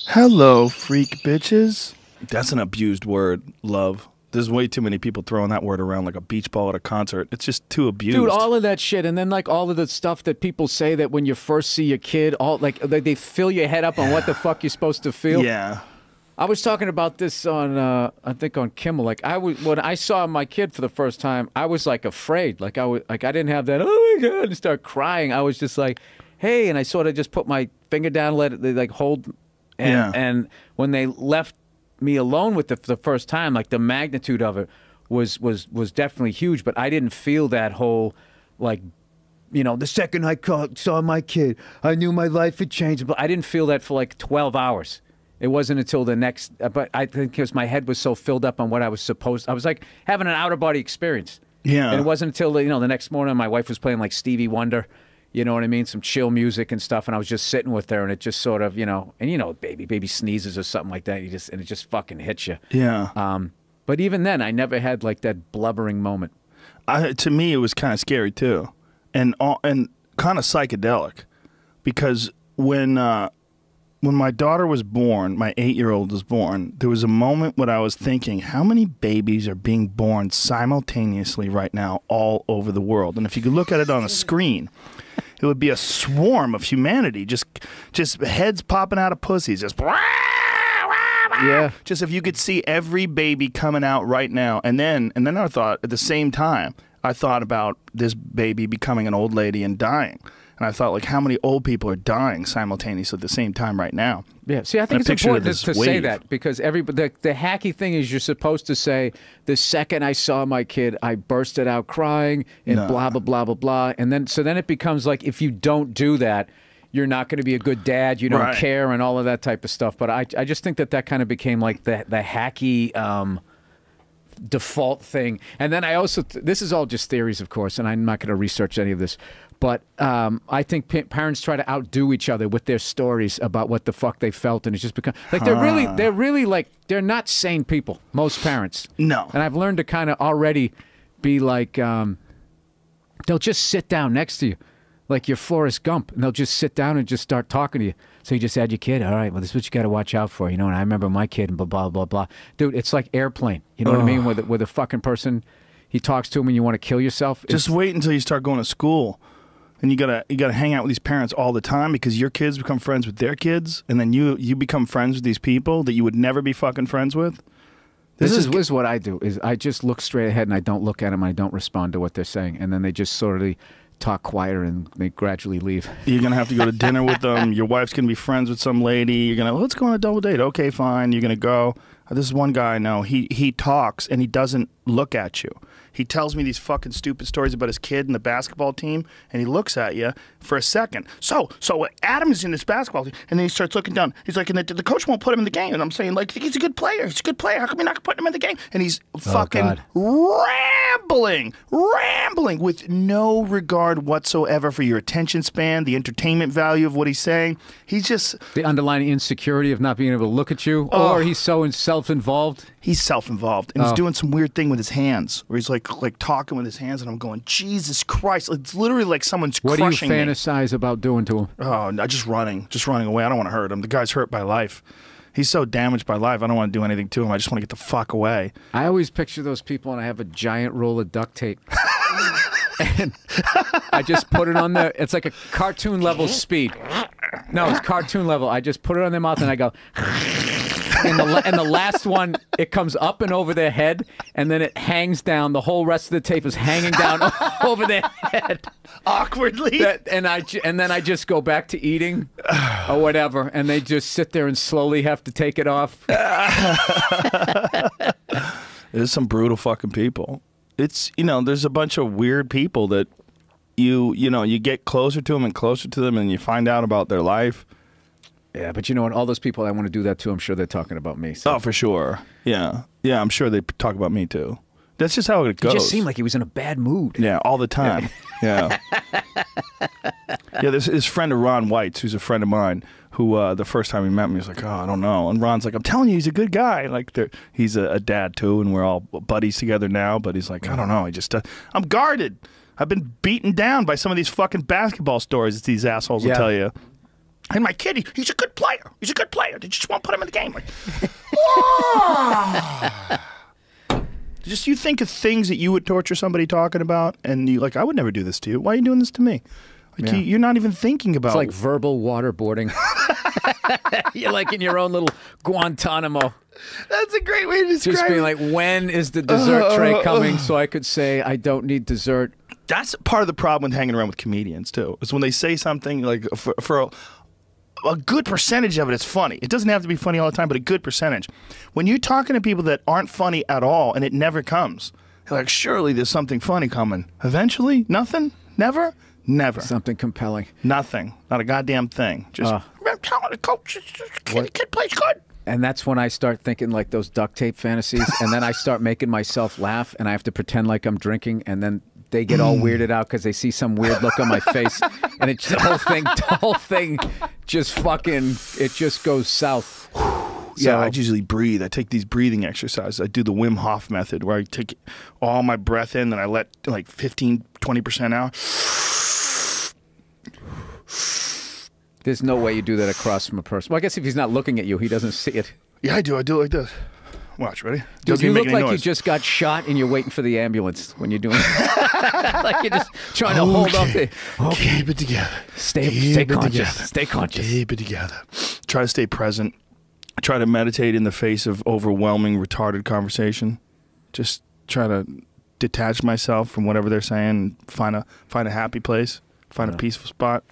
Hello, freak bitches. That's an abused word, love. There's way too many people throwing that word around like a beach ball at a concert. It's just too abused. Dude, all of that shit, and then like all of the stuff that people say that when you first see your kid, all like they fill your head up on what the fuck you're supposed to feel. Yeah. I was talking about this on, I think on Kimmel. Like when I saw my kid for the first time, I was like afraid. Like I didn't have that. Oh my god! And start crying. I was just like, hey, and I sort of just put my finger down, let it like hold, and when they left me alone with it for the first time, like the magnitude of it was definitely huge. But I didn't feel that whole like, you know, the second I saw my kid, I knew my life had changed. But I didn't feel that for like 12 hours. It wasn't until the next, but I think because my head was so filled up on what I was supposed, I was like having an outer body experience. Yeah. And it wasn't until, you know, the next morning my wife was playing like Stevie Wonder, you know what I mean? Some chill music and stuff. And I was just sitting with her and it just sort of, you know, and you know, baby sneezes or something like that. And it just fucking hits you. Yeah. But even then I never had like that blubbering moment. To me, it was kind of scary too. And kind of psychedelic because when my daughter was born, my 8-year-old was born, there was a moment when I was thinking, how many babies are being born simultaneously right now all over the world? And if you could look at it on a screen, it would be a swarm of humanity, just heads popping out of pussies, just yeah. Just if you could see every baby coming out right now, and then I thought at the same time, I thought about this baby becoming an old lady and dying. And I thought, like, how many old people are dying simultaneously at the same time right now? Yeah, see, I think it's important to say that because the hacky thing is you're supposed to say, the second I saw my kid, I bursted out crying and blah, blah, blah, blah, blah. And then, so then it becomes like if you don't do that, you're not going to be a good dad, you don't care, and all of that type of stuff. But I just think that kind of became like the hacky default thing. And then I also, this is all just theories, of course, and I'm not going to research any of this. But I think parents try to outdo each other with their stories about what the fuck they felt, and it's just become like they're really like they're not sane people. Most parents, no. And I've learned to kind of already be like, they'll just sit down next to you, like you're Forrest Gump, and they'll just sit down and just start talking to you. So you just had your kid, all right? Well, this is what you got to watch out for, you know. And I remember my kid, and blah blah blah blah. Dude, it's like Airplane. You know what I mean? With a fucking person, he talks to him, and you want to kill yourself. Just wait until you start going to school. And you gotta hang out with these parents all the time because your kids become friends with their kids, and then you become friends with these people that you would never be fucking friends with. This is what I do. Is I just look straight ahead and I don't look at them. I don't respond to what they're saying, and then they just sort of talk quieter and they gradually leave. You're gonna have to go to dinner with them. Your wife's gonna be friends with some lady. You're gonna let's go on a double date. Okay, fine. You're gonna go. This is one guy I know. He talks and he doesn't look at you. He tells me these fucking stupid stories about his kid and the basketball team, and he looks at you for a second. So Adam is in this basketball team, and then he starts looking down. He's like, and the coach won't put him in the game. And I'm saying, like, he's a good player. He's a good player. How come you're not putting him in the game? And he's fucking rambling with no regard whatsoever for your attention span, the entertainment value of what he's saying. He's just... the underlying insecurity of not being able to look at you, or he's so self-involved. He's self-involved, and he's doing some weird thing with his hands, where he's like talking with his hands, and I'm going, Jesus Christ! It's literally like someone's crushing me. What do you fantasize about doing to him? Oh, no, just running away. I don't want to hurt him. The guy's hurt by life. He's so damaged by life. I don't want to do anything to him. I just want to get the fuck away. I always picture those people, and I have a giant roll of duct tape, and I just put it on there. It's like a cartoon level speed. No, it's cartoon level. I just put it on their mouth, and I go. And the last one, it comes up and over their head, and then it hangs down. The whole rest of the tape is hanging down over their head. Awkwardly. And then I just go back to eating or whatever, and they just sit there and slowly have to take it off. There's some brutal fucking people. It's, you know, there's a bunch of weird people that you get closer to them and closer to them, and you find out about their life. Yeah, but you know what? All those people I want to do that to, I'm sure they're talking about me. So. Oh, for sure. Yeah. Yeah, I'm sure they talk about me, too. That's just how it goes. He just seemed like he was in a bad mood. Yeah, all the time. Yeah. Yeah, there's his friend of Ron White's, who's a friend of mine, who the first time he met me, he was like, oh, I don't know. And Ron's like, I'm telling you, he's a good guy. Like, he's a dad, too, and we're all buddies together now. But he's like, I don't know. I'm guarded. I've been beaten down by some of these fucking basketball stories that these assholes will tell you. And my kid, he's a good player. He's a good player. They just won't put him in the game. Like, oh. Just you think of things that you would torture somebody talking about, and you like, I would never do this to you. Why are you doing this to me? Like, you're not even thinking about. It's like verbal waterboarding. You're like in your own little Guantanamo. That's a great way to describe it. Just being like, when is the dessert tray coming so I could say I don't need dessert? That's part of the problem with hanging around with comedians, too. Is when they say something, like, for a good percentage of it, it's funny. It doesn't have to be funny all the time, but a good percentage. When you're talking to people that aren't funny at all, and it never comes, you're like, surely there's something funny coming. Eventually? Nothing? Never? Never. Something compelling. Nothing. Not a goddamn thing. Just, I'm telling the coach, kid plays good. And that's when I start thinking like those duct tape fantasies, and then I start making myself laugh, and I have to pretend like I'm drinking, and then they get all weirded out because they see some weird look on my face, and it's the whole thing just fucking, it just goes south. Yeah, I usually breathe. I take these breathing exercises. I do the Wim Hof method where I take all my breath in and I let like 15, 20% out. There's no way you do that across from a person. Well, I guess if he's not looking at you, he doesn't see it. Yeah, I do. I do it like this. Watch, ready? Dude, you look like you just got shot and you're waiting for the ambulance when you're doing it. Like you're just trying to hold up the... Okay. Keep it together. Stay conscious. Stay conscious. Keep it together. Try to stay present. Try to meditate in the face of overwhelming, retarded conversation. Just try to detach myself from whatever they're saying and find a happy place. Find a peaceful spot.